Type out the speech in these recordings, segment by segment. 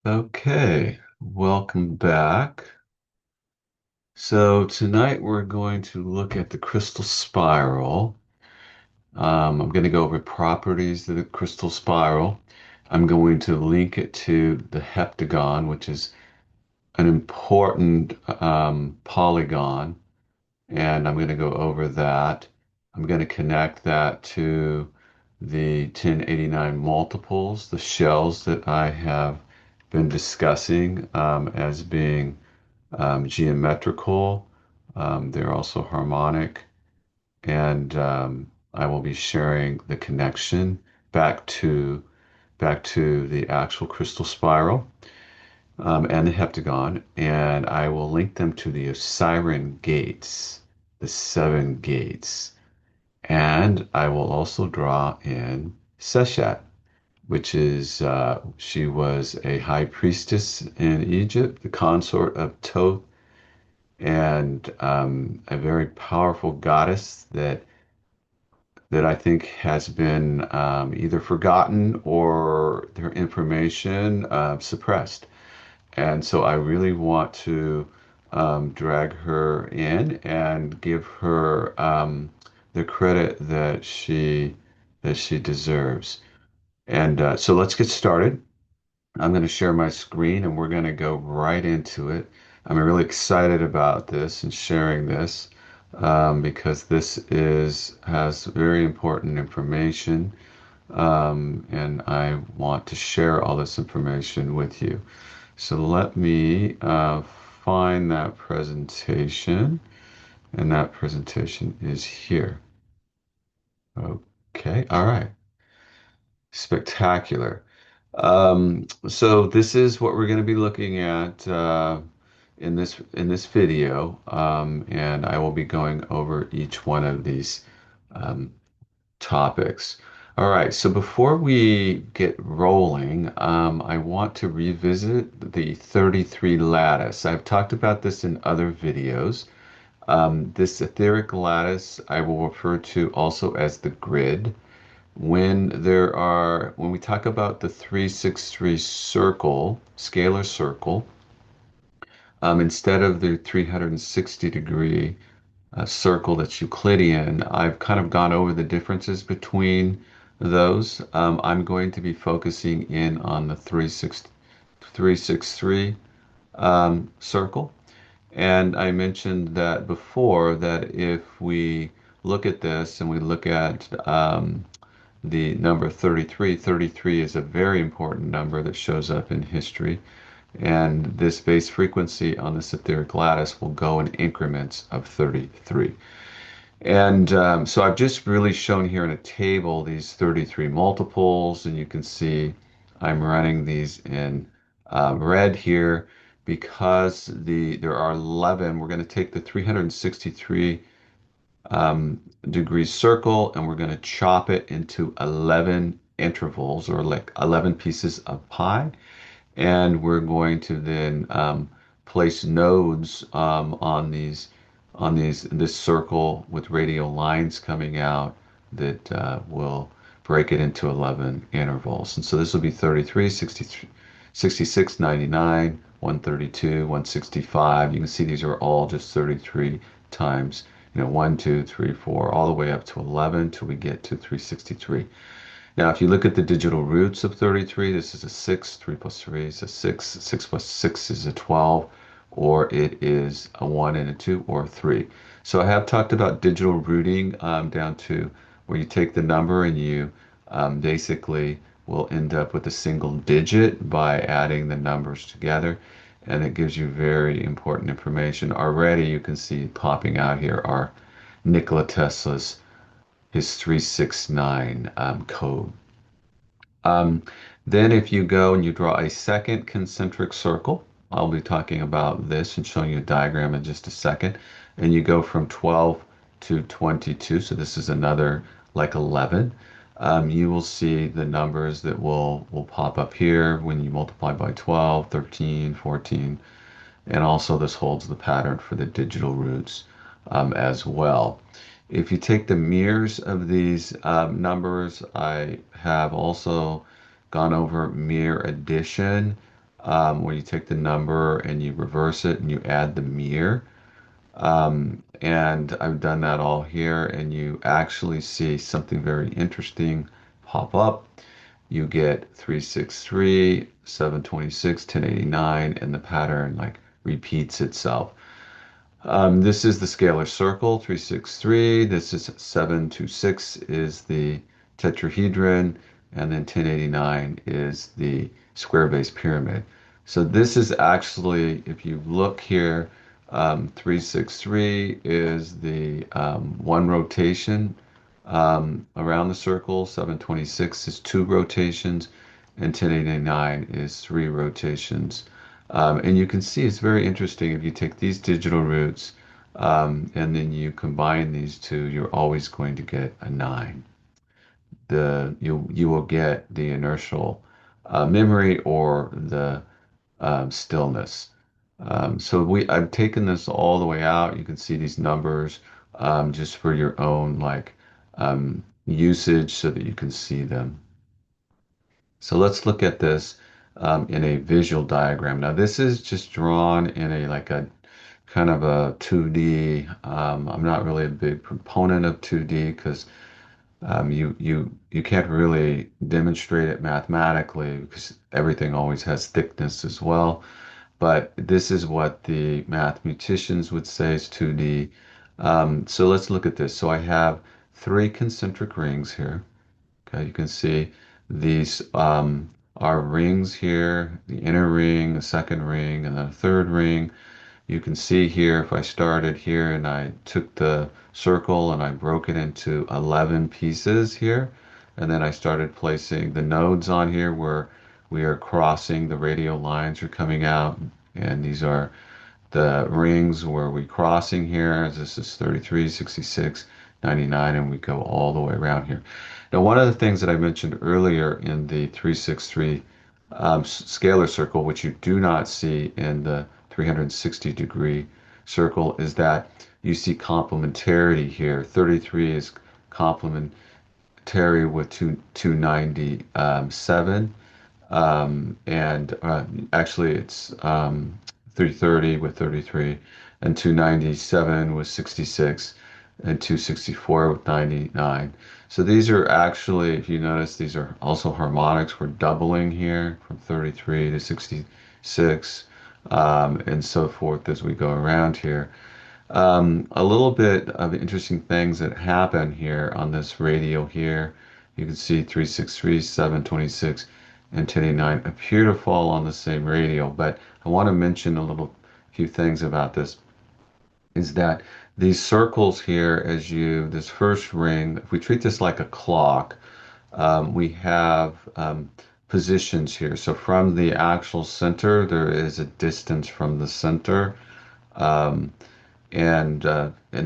Okay, welcome back. So tonight we're going to look at the crystal spiral. I'm going to go over properties of the crystal spiral. I'm going to link it to the heptagon, which is an important polygon, and I'm going to go over that. I'm going to connect that to the 1089 multiples, the shells that I have been discussing as being geometrical. They're also harmonic, and I will be sharing the connection back to back to the actual crystal spiral and the heptagon, and I will link them to the Osirian gates, the seven gates, and I will also draw in Seshat, which is she was a high priestess in Egypt, the consort of Thoth, and a very powerful goddess that I think has been either forgotten or their information suppressed. And so I really want to drag her in and give her the credit that she deserves. And so let's get started. I'm going to share my screen and we're going to go right into it. I'm really excited about this and sharing this because this is has very important information, and I want to share all this information with you. So let me find that presentation, and that presentation is here. Okay, all right. Spectacular. So this is what we're going to be looking at in this video, and I will be going over each one of these um, topics. All right, so before we get rolling, I want to revisit the 33 lattice. I've talked about this in other videos. This etheric lattice I will refer to also as the grid. When we talk about the 363 circle, scalar circle, instead of the 360-degree circle that's Euclidean, I've kind of gone over the differences between those. I'm going to be focusing in on the 363 circle. And I mentioned that before that if we look at this and we look at the number 33, 33 is a very important number that shows up in history. And this base frequency on this etheric lattice will go in increments of 33. And so I've just really shown here in a table these 33 multiples, and you can see I'm running these in red here because there are 11. We're going to take the 363 degree circle and we're going to chop it into 11 intervals or like 11 pieces of pie. And we're going to then place nodes on this circle with radial lines coming out that will break it into 11 intervals. And so this will be 33, 63, 66, 99, 132, 165. You can see these are all just 33 times, 1, 2, 3, 4, all the way up to 11 till we get to 363. Now, if you look at the digital roots of 33, this is a 6, 3 plus 3 is a 6, 6 plus 6 is a 12, or it is a 1 and a 2, or a 3. So I have talked about digital rooting down to where you take the number and you basically will end up with a single digit by adding the numbers together. And it gives you very important information. Already you can see popping out here are Nikola Tesla's his 369 code. Um, then if you go and you draw a second concentric circle, I'll be talking about this and showing you a diagram in just a second, and you go from 12 to 22, so this is another like 11. You will see the numbers that will pop up here when you multiply by 12, 13, 14, and also this holds the pattern for the digital roots as well. If you take the mirrors of these numbers, I have also gone over mirror addition. where you take the number and you reverse it and you add the mirror. And I've done that all here, and you actually see something very interesting pop up. You get 363, 726, 1089, and the pattern like repeats itself. This is the scalar circle, 363. This is 726 is the tetrahedron, and then 1089 is the square base pyramid. So this is actually, if you look here, 363 is the one rotation around the circle, 726 is two rotations, and 1089 is three rotations. And you can see it's very interesting if you take these digital roots and then you combine these two, you're always going to get a 9. You will get the inertial memory or the stillness. I've taken this all the way out. You can see these numbers just for your own like usage so that you can see them. So let's look at this in a visual diagram. Now this is just drawn in a like a kind of a 2D. I'm not really a big proponent of 2D because you can't really demonstrate it mathematically because everything always has thickness as well. But this is what the mathematicians would say is 2D. So let's look at this. So I have three concentric rings here. Okay, you can see these are rings here, the inner ring, the second ring, and the third ring. You can see here if I started here and I took the circle and I broke it into 11 pieces here, and then I started placing the nodes on here where we are crossing, the radial lines are coming out, and these are the rings where we crossing here. This is 33, 66, 99, and we go all the way around here. Now, one of the things that I mentioned earlier in the 363 scalar circle, which you do not see in the 360-degree circle, is that you see complementarity here. 33 is complementary with 297, and actually it's 330 with 33, and 297 with 66, and 264 with 99. So these are actually, if you notice, these are also harmonics. We're doubling here from 33 to 66, and so forth as we go around here. A little bit of interesting things that happen here on this radio here. You can see 363, 726, and 1089 appear to fall on the same radio, but I want to mention a little few things about this is that these circles here, this first ring, if we treat this like a clock, we have positions here. So from the actual center, there is a distance from the center. Um, and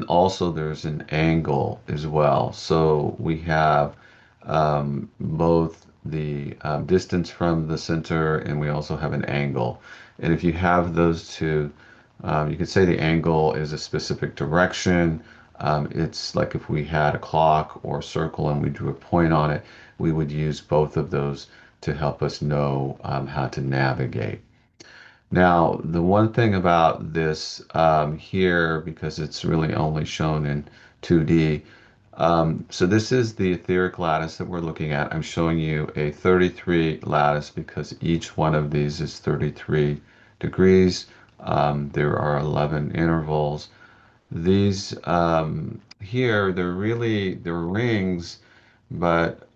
also there's an angle as well. So we have both the distance from the center and we also have an angle. And if you have those two, you could say the angle is a specific direction. It's like if we had a clock or a circle and we drew a point on it, we would use both of those to help us know how to navigate. Now, the one thing about this here, because it's really only shown in 2D, so this is the etheric lattice that we're looking at. I'm showing you a 33 lattice because each one of these is 33 degrees. There are 11 intervals. These here, they're rings, but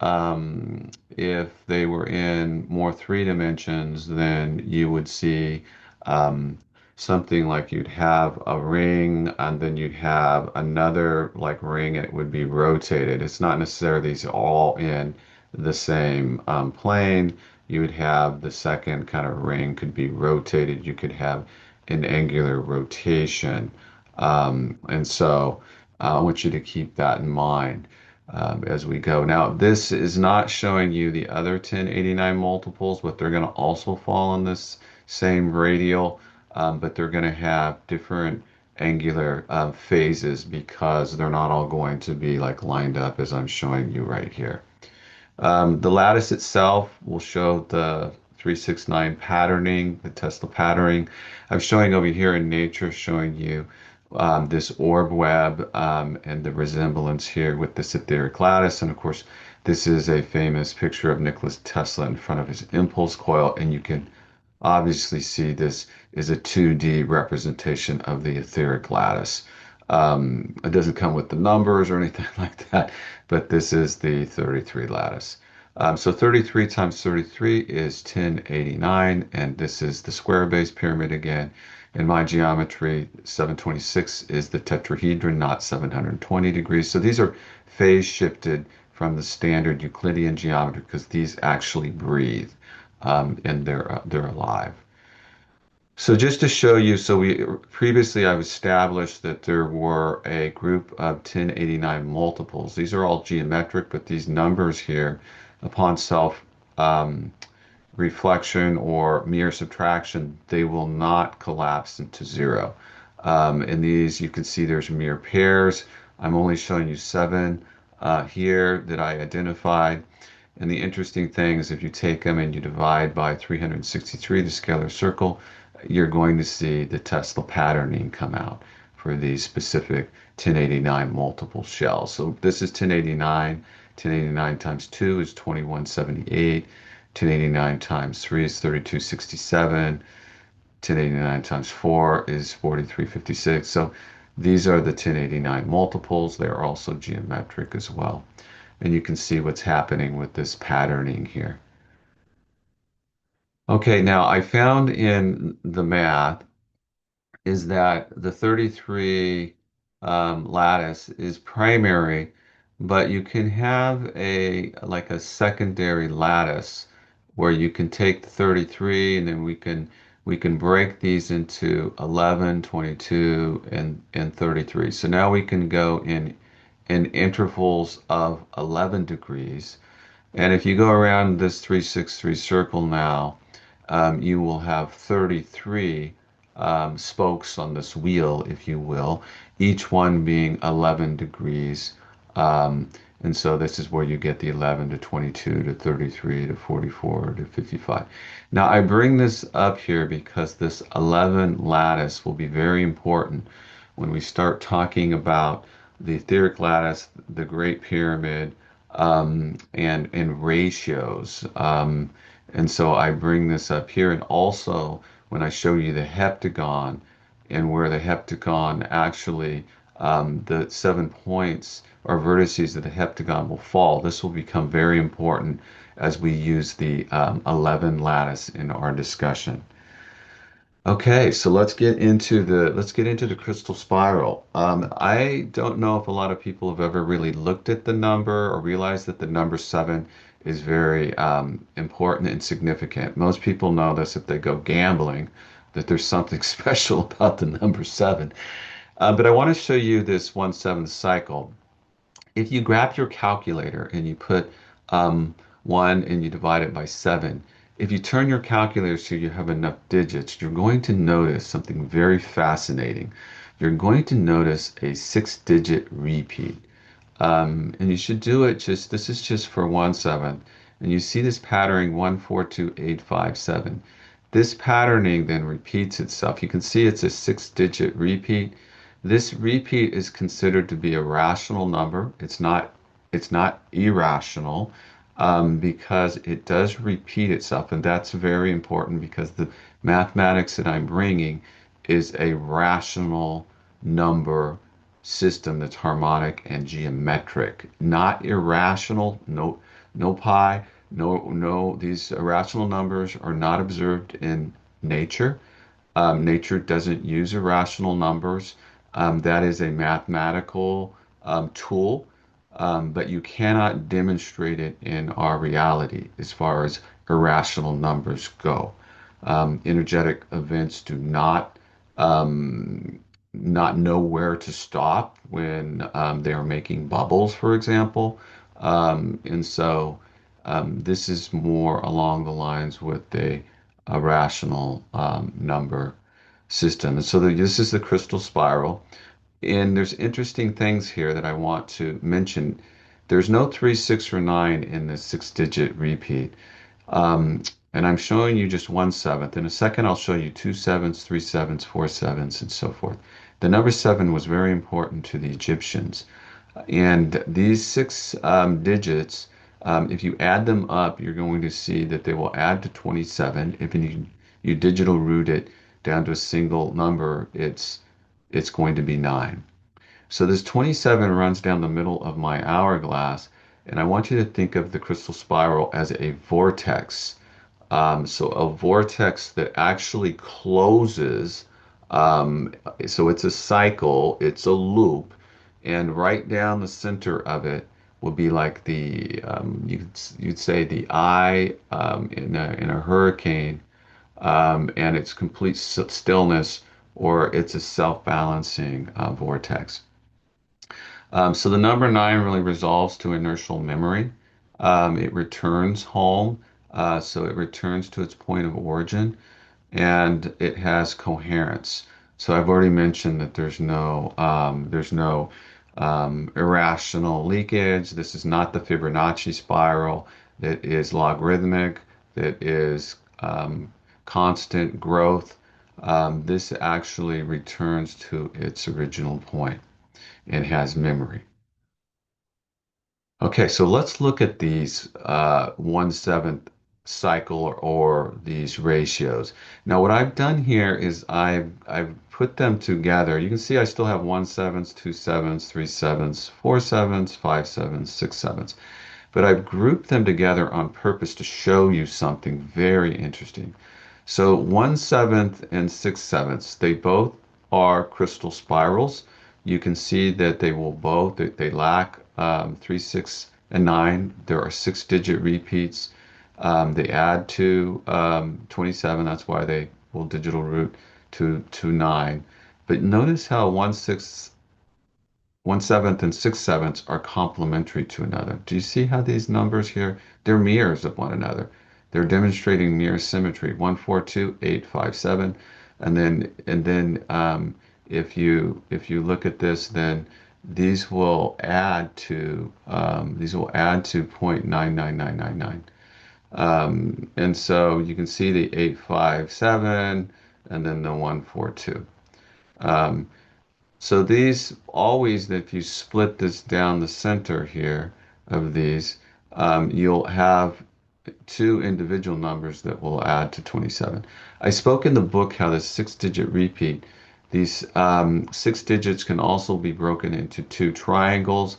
if they were in more three dimensions, then you would see um, something like you'd have a ring and then you'd have another like ring and it would be rotated. It's not necessarily these all in the same plane. You would have the second kind of ring could be rotated. You could have an angular rotation. And so I want you to keep that in mind as we go. Now, this is not showing you the other 1089 multiples, but they're going to also fall on this same radial, but they're going to have different angular phases because they're not all going to be like lined up as I'm showing you right here. The lattice itself will show the 369 patterning, the Tesla patterning. I'm showing over here in nature, showing you this orb web and the resemblance here with this etheric lattice. And of course, this is a famous picture of Nikola Tesla in front of his impulse coil, and you can obviously see this is a 2D representation of the etheric lattice. It doesn't come with the numbers or anything like that, but this is the 33 lattice. So 33 times 33 is 1089, and this is the square base pyramid again. In my geometry, 726 is the tetrahedron, not 720 degrees. So these are phase shifted from the standard Euclidean geometry because these actually breathe and they're alive. So just to show you, so we previously I've established that there were a group of 1089 multiples. These are all geometric, but these numbers here, upon self reflection or mere subtraction, they will not collapse into zero. In these, you can see there's mere pairs. I'm only showing you seven here that I identified. And the interesting thing is if you take them and you divide by 363, the scalar circle, you're going to see the Tesla patterning come out for these specific 1089 multiple shells. So this is 1089. 1089 times 2 is 2178. 1089 times 3 is 3267. 1089 times 4 is 4356. So these are the 1089 multiples. They are also geometric as well. And you can see what's happening with this patterning here. Okay, now I found in the math is that the 33 lattice is primary, but you can have a like a secondary lattice where you can take the 33 and then we can break these into 11, 22, and 33. So now we can go in intervals of 11 degrees. And if you go around this 363 circle now, you will have 33 spokes on this wheel, if you will, each one being 11 degrees. And so this is where you get the 11 to 22 to 33 to 44 to 55. Now I bring this up here because this 11 lattice will be very important when we start talking about the etheric lattice, the Great Pyramid, and ratios. And so I bring this up here, and also when I show you the heptagon and where the heptagon actually, the 7 points or vertices of the heptagon will fall, this will become very important as we use the 11 lattice in our discussion. Okay, so let's get into the crystal spiral. I don't know if a lot of people have ever really looked at the number or realized that the number seven is very important and significant. Most people know this if they go gambling, that there's something special about the number seven. But I want to show you this 1/7 cycle. If you grab your calculator and you put one and you divide it by seven, if you turn your calculator so you have enough digits, you're going to notice something very fascinating. You're going to notice a 6-digit repeat. And you should do it this is just for 1/7. And you see this patterning 142857. This patterning then repeats itself. You can see it's a 6-digit repeat. This repeat is considered to be a rational number. It's not irrational because it does repeat itself, and that's very important because the mathematics that I'm bringing is a rational number system that's harmonic and geometric, not irrational. No, no pi, no. These irrational numbers are not observed in nature. Nature doesn't use irrational numbers. That is a mathematical tool, but you cannot demonstrate it in our reality as far as irrational numbers go. Energetic events do not know where to stop when they are making bubbles, for example. And so this is more along the lines with a rational number system. And so this is the crystal spiral. And there's interesting things here that I want to mention. There's no 3, 6, or 9 in the 6-digit repeat. And I'm showing you just 1/7. In a second, I'll show you 2/7, 3/7, 4/7, and so forth. The number 7 was very important to the Egyptians. And these six digits, if you add them up, you're going to see that they will add to 27. If you digital root it down to a single number, it's going to be 9. So this 27 runs down the middle of my hourglass, and I want you to think of the crystal spiral as a vortex. So a vortex that actually closes. So it's a cycle, it's a loop, and right down the center of it will be like you'd say the eye in a hurricane, and it's complete stillness, or it's a self-balancing vortex. So the number 9 really resolves to inertial memory. It returns home, so it returns to its point of origin, and it has coherence. So I've already mentioned that there's no irrational leakage. This is not the Fibonacci spiral that is logarithmic, that is constant growth. This actually returns to its original point and has memory. Okay, so let's look at these 1/7 cycle or these ratios. Now, what I've done here is I've put them together. You can see I still have 1/7, 2/7, 3/7, 4/7, 5/7, 6/7, but I've grouped them together on purpose to show you something very interesting. So 1/7 and 6/7, they both are crystal spirals. You can see that they lack 3, 6, and 9. There are 6-digit repeats. They add to 27. That's why they will digital root to 9. But notice how 1/7 and 6/7 are complementary to another. Do you see how these numbers here, they're mirrors of one another. They're demonstrating mirror symmetry. 1, 4, 2, 8, 5, 7. And then if you look at this, then these will add to 0.99999. And so you can see the 857 and then the 142. Um, so these always, if you split this down the center here of these, you'll have two individual numbers that will add to 27. I spoke in the book how the 6-digit repeat, these 6 digits can also be broken into two triangles,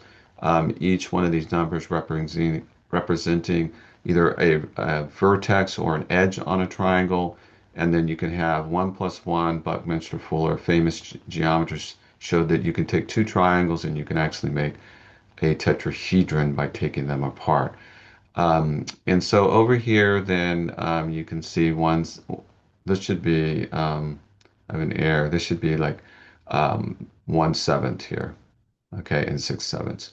each one of these numbers representing either a vertex or an edge on a triangle. And then you can have 1 plus 1. Buckminster Fuller, famous geometrist, showed that you can take two triangles and you can actually make a tetrahedron by taking them apart. And so over here, then you can see this should be, I have an error. This should be like 1/7 here, okay, and 6/7.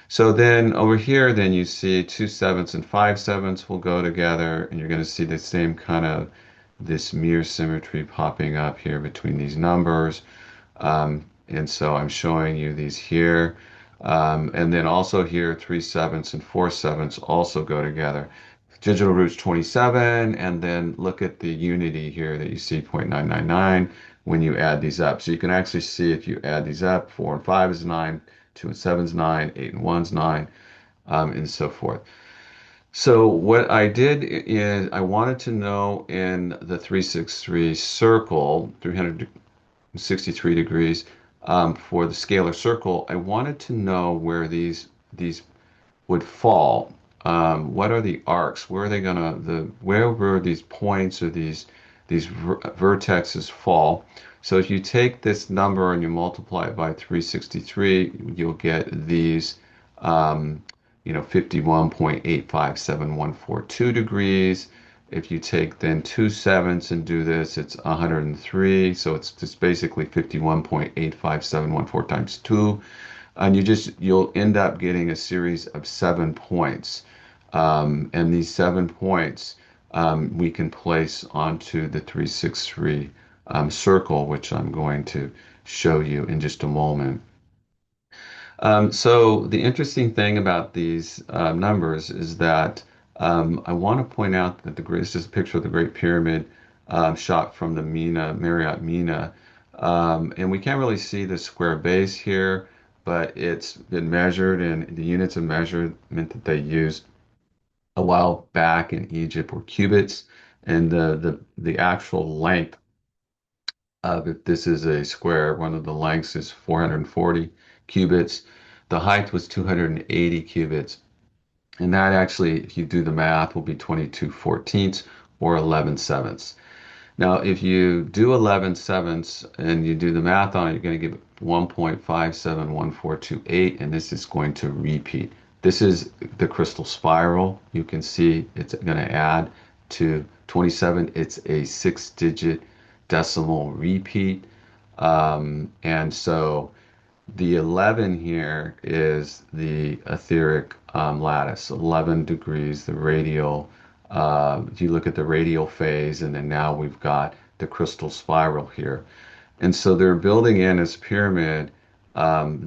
So then over here, then you see 2/7 and 5/7 will go together, and you're going to see the same kind of this mirror symmetry popping up here between these numbers. And so I'm showing you these here. And then also here, 3/7 and 4/7 also go together. Digital root's 27, and then look at the unity here that you see 0.999 when you add these up. So you can actually see if you add these up, 4 and 5 is 9, 2 and 7 is 9, 8 and 1 is 9, and so forth. So what I did is I wanted to know in the 363 circle, 363 degrees, for the scalar circle, I wanted to know where these would fall. What are the arcs? Where were these points or these vertexes fall? So if you take this number and you multiply it by 363, you'll get these 51.857142 degrees. If you take then 2/7 and do this, it's 103. So it's just basically 51.85714 times 2. And you'll end up getting a series of 7 points. And these 7 points we can place onto the 363 circle, which I'm going to show you in just a moment. So the interesting thing about these numbers is that I want to point out that this is a picture of the Great Pyramid shot from the Marriott Mina. And we can't really see the square base here, but it's been measured, and the units of measurement that they used a while back in Egypt were cubits, and the actual length if this is a square, one of the lengths is 440 cubits. The height was 280 cubits. And that actually, if you do the math, will be 22/14 or 11/7. Now, if you do 11/7 and you do the math on it, you're going to get 1.571428, and this is going to repeat. This is the crystal spiral. You can see it's going to add to 27. It's a 6-digit decimal repeat. And so the 11 here is the etheric lattice, 11 degrees, the radial. If you look at the radial phase, and then now we've got the crystal spiral here. And so they're building in this pyramid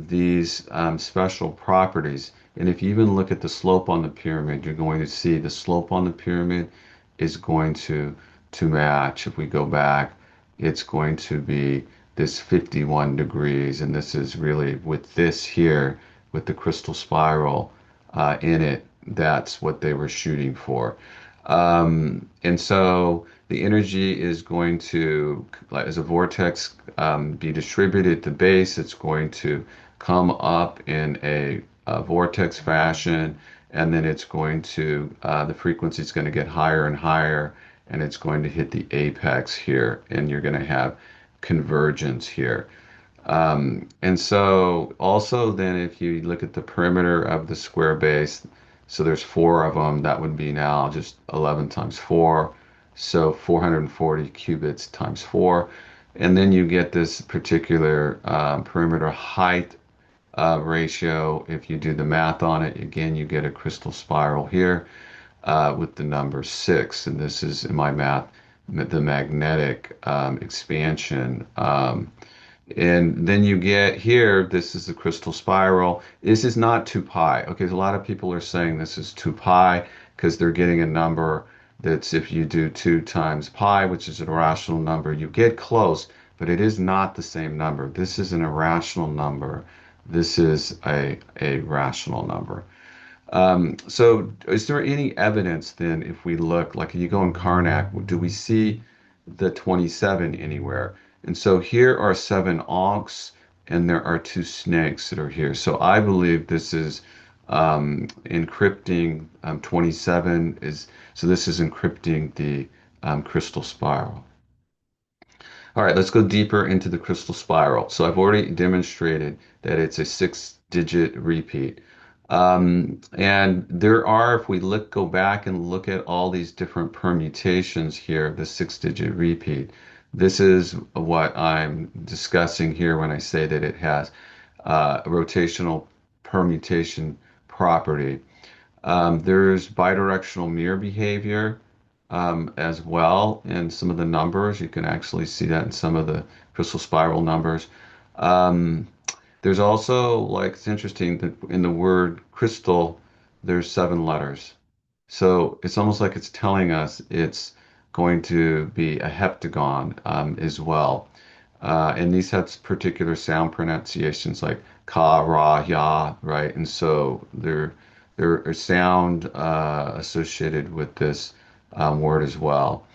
these special properties. And if you even look at the slope on the pyramid, you're going to see the slope on the pyramid is going to match. If we go back, it's going to be this 51 degrees, and this is really with this here, with the crystal spiral in it, that's what they were shooting for. And so the energy is going to, like, as a vortex, be distributed at the base. It's going to come up in a vortex fashion, and then it's going to, the frequency is going to get higher and higher, and it's going to hit the apex here, and you're going to have convergence here. And so also then if you look at the perimeter of the square base, so there's four of them, that would be now just 11 times 4, so 440 cubits times 4. And then you get this particular perimeter height ratio. If you do the math on it, again, you get a crystal spiral here with the number 6. And this is, in my math, the magnetic expansion. And then you get here, this is the crystal spiral. This is not 2 pi. Okay, so a lot of people are saying this is 2 pi because they're getting a number that's, if you do 2 times pi, which is an irrational number, you get close, but it is not the same number. This is an irrational number. This is a rational number. So is there any evidence then, if we look, like you go in Karnak, do we see the 27 anywhere? And so here are 7 ankhs, and there are 2 snakes that are here. So I believe this is encrypting 27 is, so this is encrypting the crystal spiral. All right, let's go deeper into the crystal spiral. So I've already demonstrated that it's a 6-digit repeat. And there are, if we go back and look at all these different permutations here, the 6-digit repeat, this is what I'm discussing here when I say that it has a rotational permutation property. There's bidirectional mirror behavior as well in some of the numbers. You can actually see that in some of the crystal spiral numbers. Um, there's also, like, it's interesting that in the word crystal, there's 7 letters. So it's almost like it's telling us it's going to be a heptagon as well. And these have particular sound pronunciations like ka, ra, ya, right? And so there are sound associated with this word as well.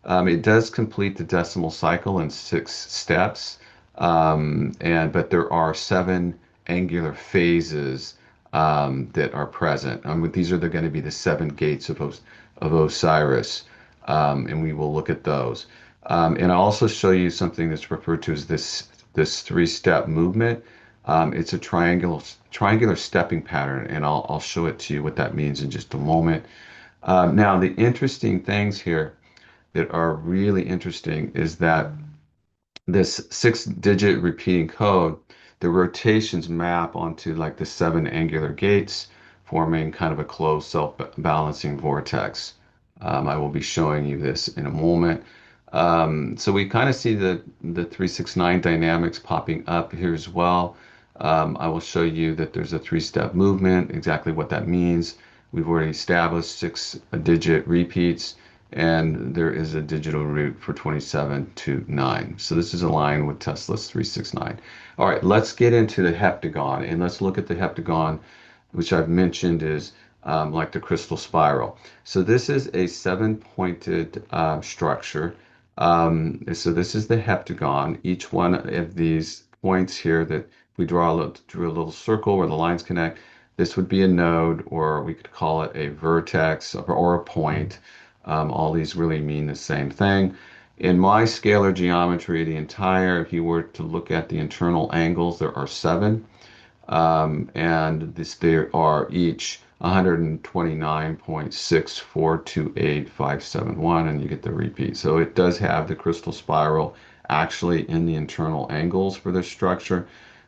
It does complete the decimal cycle in 6 steps, but there are 7 angular phases that are present. These are going to be the 7 gates of Osiris, and we will look at those. And I'll also show you something that's referred to as this 3-step movement. It's a triangular stepping pattern, and I'll show it to you what that means in just a moment. Now, the interesting things here that are really interesting is that this 6-digit repeating code, the rotations map onto like the 7 angular gates, forming kind of a closed self-balancing vortex. I will be showing you this in a moment. So we kind of see the 369 dynamics popping up here as well. I will show you that there's a 3-step movement, exactly what that means. We've already established 6-digit repeats, and there is a digital root for 27 to 9. So this is aligned with Tesla's 369. All right, let's get into the heptagon, and let's look at the heptagon, which I've mentioned is like the crystal spiral. So this is a seven-pointed structure. So this is the heptagon. Each one of these points here that we drew a little circle where the lines connect. This would be a node, or we could call it a vertex or a point. All these really mean the same thing. In my scalar geometry, if you were to look at the internal angles, there are seven, and there are each 129.6428571, and you get the repeat. So it does have the crystal spiral actually in the internal angles for this structure,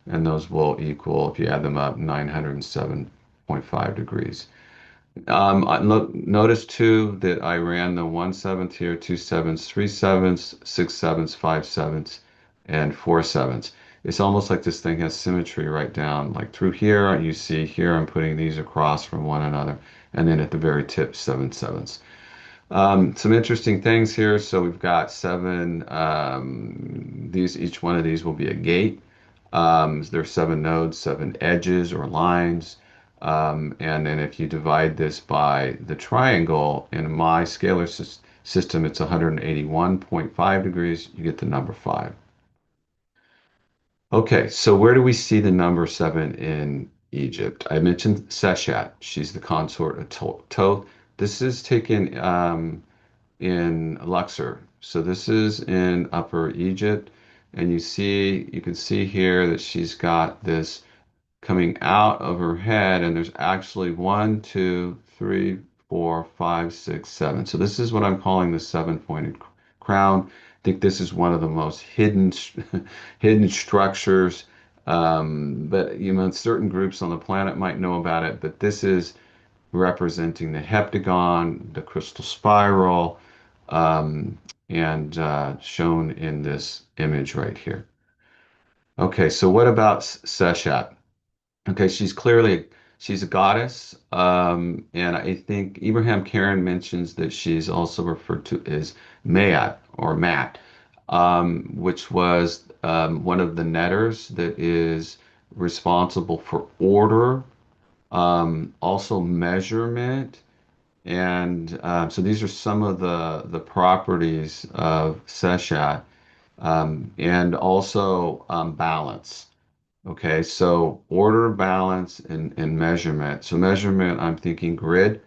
and those will equal, if you add them up, 907.5 degrees. Notice too that I ran the 1/7 here, 2/7, 3/7, 6/7, 5/7, and 4/7. It's almost like this thing has symmetry right down, like through here, you see here I'm putting these across from one another, and then at the very tip, 7/7. Some interesting things here. So we've got seven, each one of these will be a gate. There's seven nodes, seven edges or lines. And then if you divide this by the triangle, in my scalar system, it's 181.5 degrees, you get the number 5. Okay, so where do we see the number 7 in Egypt? I mentioned Seshat. She's the consort of Thoth. This is taken in Luxor. So this is in Upper Egypt. And you can see here that she's got this coming out of her head, and there's actually 1, 2, 3, 4, 5, 6, 7. So this is what I'm calling the seven-pointed crown. I think this is one of the most hidden hidden structures. But certain groups on the planet might know about it. But this is representing the heptagon, the crystal spiral, and shown in this image right here. Okay, so what about Seshat? Okay, she's a goddess, and I think Ibrahim Karen mentions that she's also referred to as Mayat or Mat, which was one of the netters that is responsible for order, also measurement, and so these are some of the properties of Seshat, and also balance. Okay, so order, balance, and measurement. So measurement, I'm thinking grid.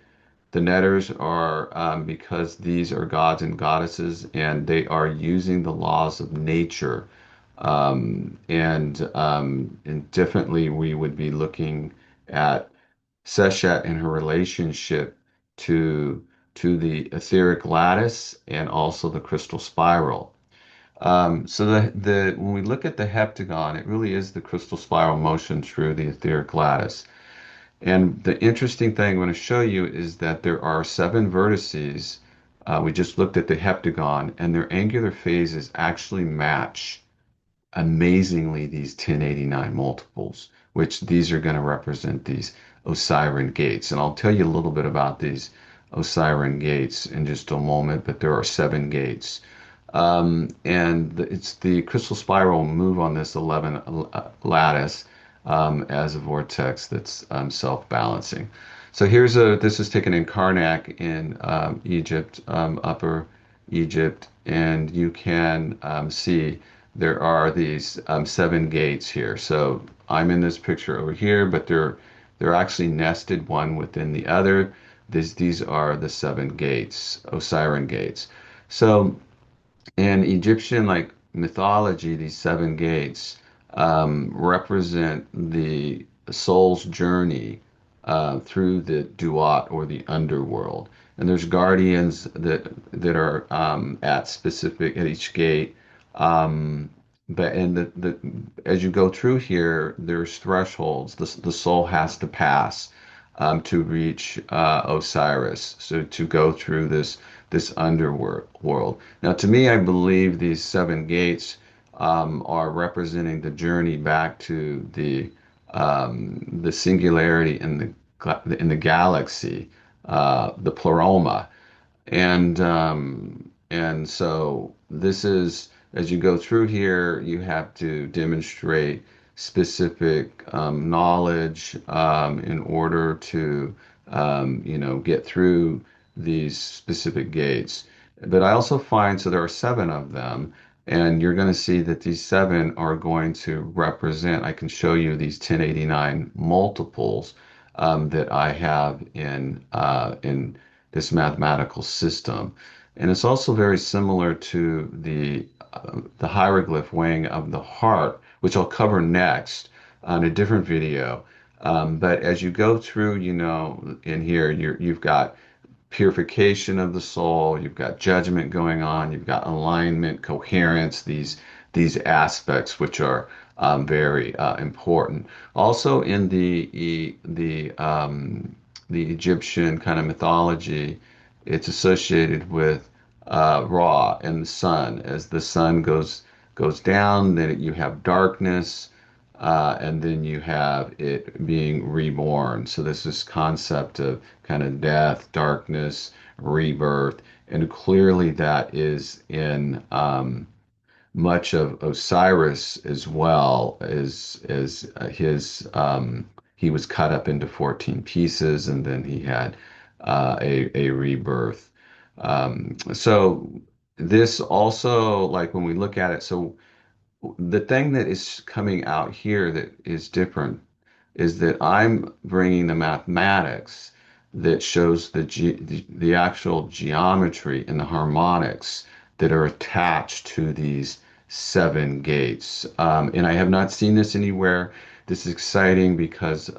The netters are because these are gods and goddesses, and they are using the laws of nature. And differently, we would be looking at Seshat and her relationship to to the etheric lattice and also the crystal spiral. So the when we look at the heptagon, it really is the crystal spiral motion through the etheric lattice. And the interesting thing I'm going to show you is that there are seven vertices. We just looked at the heptagon, and their angular phases actually match amazingly these 1089 multiples, which these are going to represent these Osirian gates. And I'll tell you a little bit about these Osirian gates in just a moment, but there are seven gates. It's the crystal spiral move on this 11 lattice as a vortex that's self-balancing. So this is taken in Karnak in Egypt, Upper Egypt, and you can see there are these seven gates here. So I'm in this picture over here, but they're actually nested one within the other. These are the seven gates, Osirian gates. So in Egyptian mythology, these seven gates represent the soul's journey through the duat or the underworld. And there's guardians that are at each gate. But and the as you go through here, there's thresholds. The soul has to pass to reach Osiris. So to go through this underworld. Now, to me, I believe these seven gates are representing the journey back to the singularity and the in the galaxy, the pleroma. And so this is, as you go through here, you have to demonstrate specific knowledge in order to get through these specific gates. But I also find, so there are seven of them, and you're going to see that these seven are going to represent, I can show you these 1089 multiples that I have in this mathematical system. And it's also very similar to the hieroglyph weighing of the heart, which I'll cover next on a different video. But as you go through, in here, you've got purification of the soul, you've got judgment going on, you've got alignment, coherence, these aspects which are very important. Also in the Egyptian kind of mythology, it's associated with Ra and the sun. As the sun goes down, then you have darkness, and then you have it being reborn. So there's this concept of kind of death, darkness, rebirth, and clearly that is in much of Osiris as well as his he was cut up into 14 pieces and then he had a rebirth. So this also, like when we look at it, so the thing that is coming out here that is different is that I'm bringing the mathematics that shows the actual geometry and the harmonics that are attached to these seven gates. And I have not seen this anywhere. This is exciting because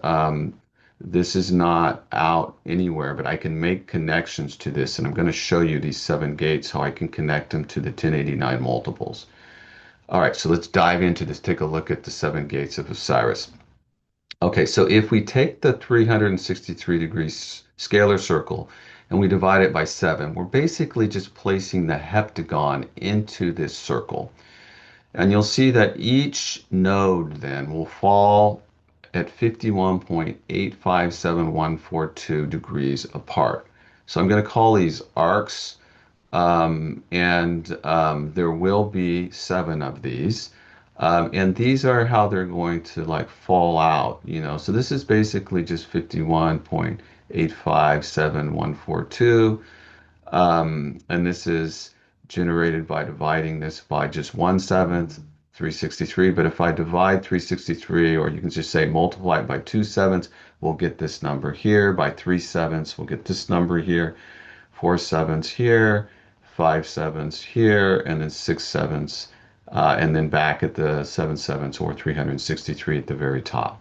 this is not out anywhere, but I can make connections to this. And I'm going to show you these seven gates, how I can connect them to the 1089 multiples. All right, so let's dive into this. Take a look at the seven gates of Osiris. Okay, so if we take the 363 degrees scalar circle and we divide it by 7, we're basically just placing the heptagon into this circle. And you'll see that each node then will fall at 51.857142 degrees apart. So I'm going to call these arcs, and there will be 7 of these. And these are how they're going to like fall out, So this is basically just 51.857142. And this is generated by dividing this by just 1/7, 363. But if I divide 363, or you can just say multiply it by 2/7, we'll get this number here. By 3/7, we'll get this number here. 4/7 here, 5/7 here, and then 6/7, and then back at the 7/7 or 363 at the very top.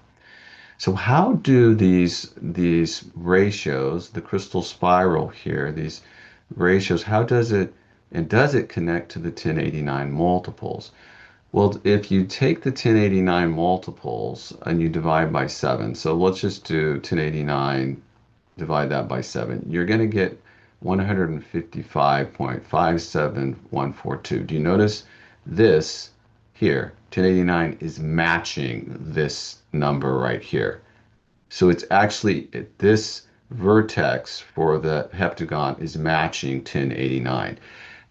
So how do these ratios, the crystal spiral here, these ratios, how does it connect to the 1089 multiples? Well, if you take the 1089 multiples and you divide by 7, so let's just do 1089, divide that by 7, you're going to get 155.57142. Do you notice this here, 1089, is matching this number right here? So it's actually, this vertex for the heptagon is matching 1089.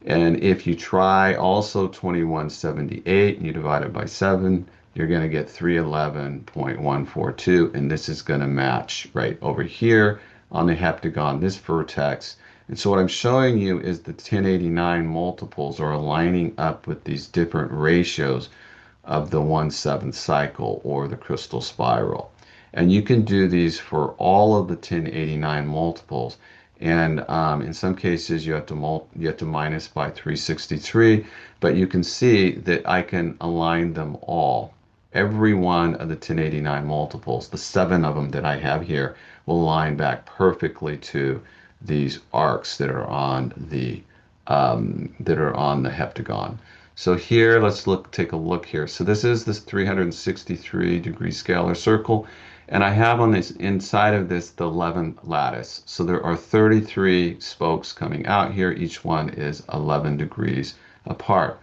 And if you try also 2178 and you divide it by 7, you're going to get 311.142, and this is going to match right over here on the heptagon, this vertex. And so what I'm showing you is the 1089 multiples are aligning up with these different ratios of the 1/7 cycle or the crystal spiral. And you can do these for all of the 1089 multiples. And in some cases, you have to minus by 363, but you can see that I can align them all. Every one of the 1089 multiples, the 7 of them that I have here, will line back perfectly to these arcs that are on the heptagon. So here, let's take a look here. So this is this 363 degree scalar circle. And I have on this inside of this the 11 lattice. So there are 33 spokes coming out here. Each one is 11 degrees apart.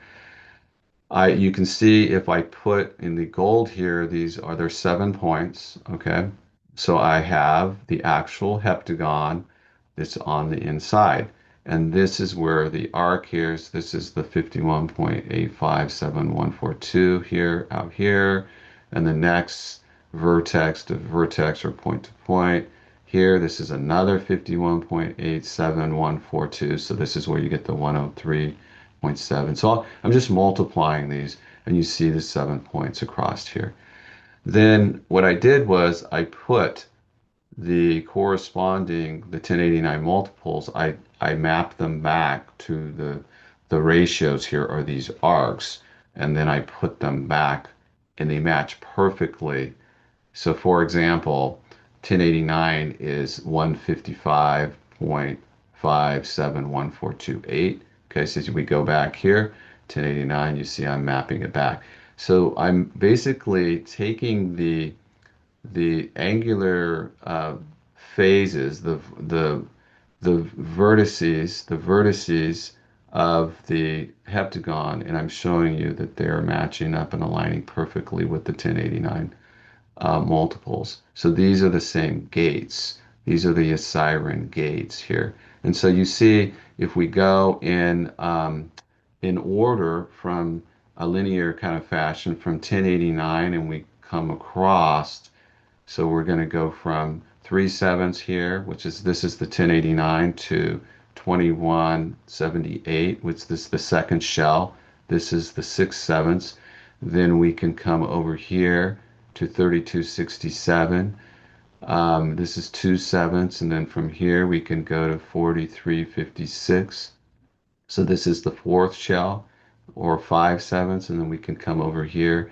You can see if I put in the gold here, these are their 7 points, okay? So I have the actual heptagon that's on the inside. And this is where the arc here is. This is the 51.857142 here, out here. And the next vertex to vertex or point to point here, this is another 51.87142. So this is where you get the 103.7. So I'm just multiplying these, and you see the 7 points across here. Then what I did was I put the corresponding, the 1089 multiples, I mapped them back to the ratios here are these arcs, and then I put them back and they match perfectly. So for example, 1089 is 155.571428. Okay, so as we go back here, 1089, you see I'm mapping it back. So I'm basically taking the angular phases, the vertices of the heptagon, and I'm showing you that they are matching up and aligning perfectly with the 1089 multiples. So these are the same gates. These are the Osirian gates here. And so you see, if we go in order from a linear kind of fashion from 1089 and we come across, so we're going to go from 3/7 here, which is this is the 1089 to 2178, which is the second shell. This is the 6/7. Then we can come over here to 3267. This is 2/7, and then from here we can go to 4356. So this is the fourth shell, or 5/7, and then we can come over here.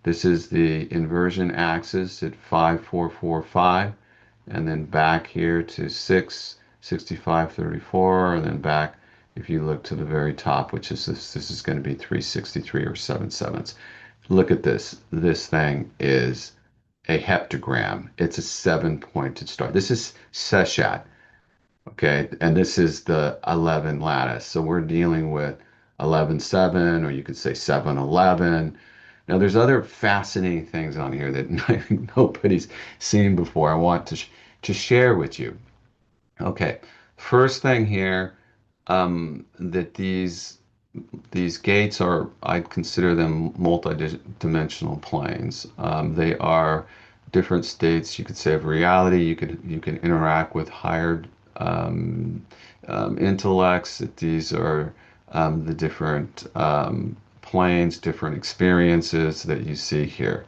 This is the inversion axis at 5445, and then back here to 66534, and then back, if you look to the very top, which is this is going to be 363 or 7/7. Look at this. This thing is a heptagram. It's a 7-pointed star. This is Seshat. Okay, and this is the 11 lattice. So we're dealing with 11/7, or you could say 7/11. Now, there's other fascinating things on here that nobody's seen before. I want to share with you. Okay, first thing here, that these gates are, I consider them multi-dimensional planes. They are different states, you could say, of reality. You can interact with higher intellects. These are the different planes, different experiences that you see here.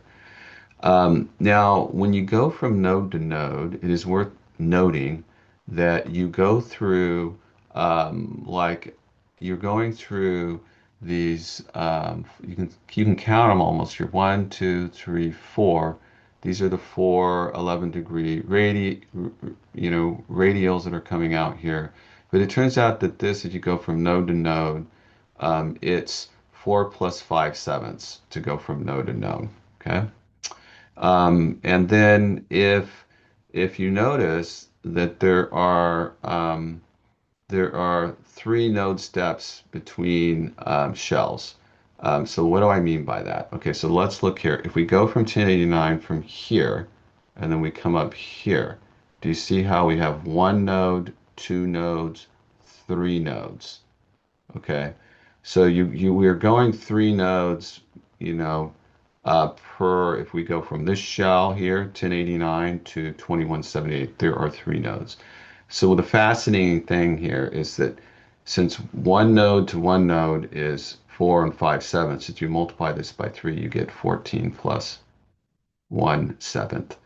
Now, when you go from node to node, it is worth noting that you go through, like you're going through these. You can count them almost. You're 1, 2, 3, 4. These are the four 11-degree radials that are coming out here. But it turns out that this, if you go from node to node, it's 4 plus 5/7 to go from node to node. Okay. And then if you notice that there are 3 node steps between shells. So what do I mean by that? Okay, so let's look here. If we go from 1089 from here, and then we come up here, do you see how we have 1 node, 2 nodes, 3 nodes? Okay, so we're going 3 nodes, if we go from this shell here, 1089 to 2178, there are 3 nodes. So the fascinating thing here is that since 1 node to 1 node is 4 and 5/7, if you multiply this by 3, you get 14 plus 1/7.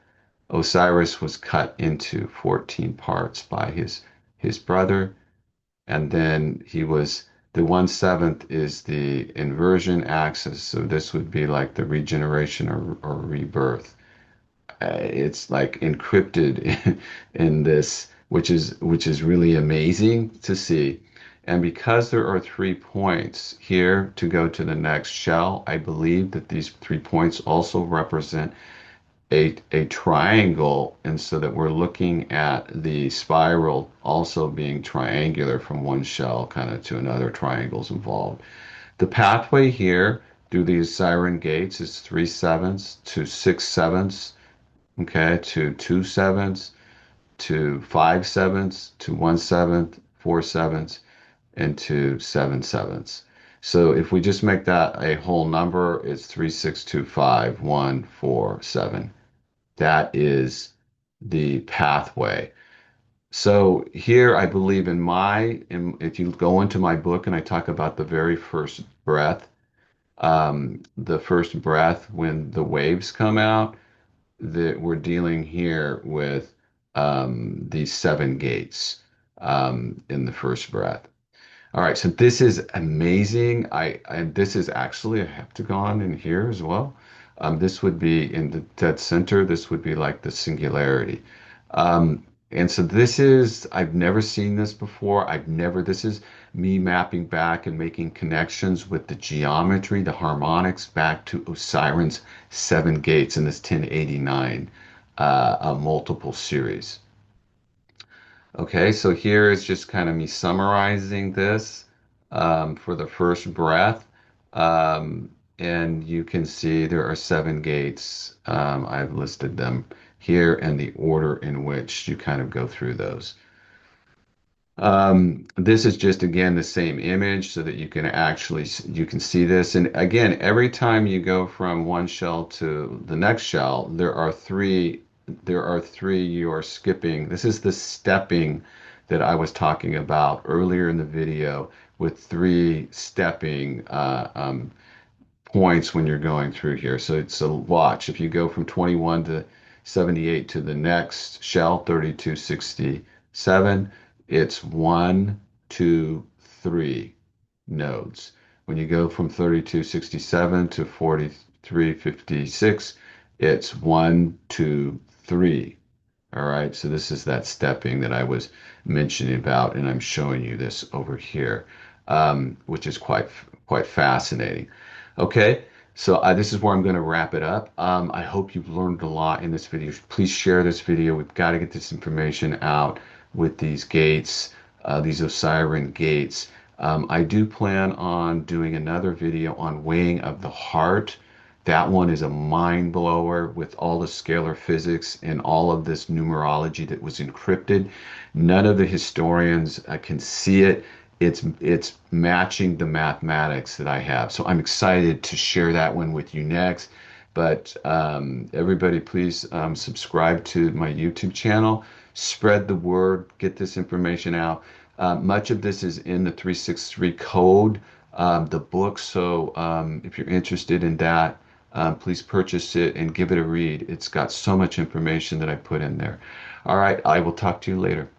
Osiris was cut into 14 parts by his brother, and then the 1/7 is the inversion axis, so this would be like the regeneration or rebirth. It's like encrypted in this, which is really amazing to see. And because there are 3 points here to go to the next shell, I believe that these 3 points also represent a triangle, and so that we're looking at the spiral also being triangular from one shell kind of to another, triangles involved. The pathway here through these Osirian gates is 3/7 to 6/7, okay, to 2/7, to 5/7, to 1/7, 4/7, and to 7/7. So if we just make that a whole number, it's 3, 6, 2, 5, 1, 4, 7. That is the pathway. So here I believe if you go into my book and I talk about the very first breath, the first breath when the waves come out, that we're dealing here with these seven gates in the first breath. All right, so this is amazing. And this is actually a heptagon in here as well. This would be in the dead center. This would be like the singularity. And so I've never seen this before. This is me mapping back and making connections with the geometry, the harmonics back to Osirian's seven gates in this 1089 multiple series. Okay, so here is just kind of me summarizing this for the first breath. And you can see there are seven gates. I've listed them here and the order in which you kind of go through those. This is just again the same image so that you can see this. And again, every time you go from one shell to the next shell, there are three you are skipping. This is the stepping that I was talking about earlier in the video with three stepping points when you're going through here. So it's a watch. If you go from 21 to 78 to the next shell, 3267, it's 1, 2, 3 nodes. When you go from 3267 to 4356, it's 1, 2, 3. All right, so this is that stepping that I was mentioning about, and I'm showing you this over here, which is quite fascinating. Okay, so this is where I'm going to wrap it up. I hope you've learned a lot in this video. Please share this video. We've got to get this information out with these gates, these Osirian gates. I do plan on doing another video on weighing of the heart. That one is a mind blower with all the scalar physics and all of this numerology that was encrypted. None of the historians can see it. It's matching the mathematics that I have. So I'm excited to share that one with you next. But everybody, please subscribe to my YouTube channel. Spread the word. Get this information out. Much of this is in the 363 code, the book. So if you're interested in that, please purchase it and give it a read. It's got so much information that I put in there. All right, I will talk to you later.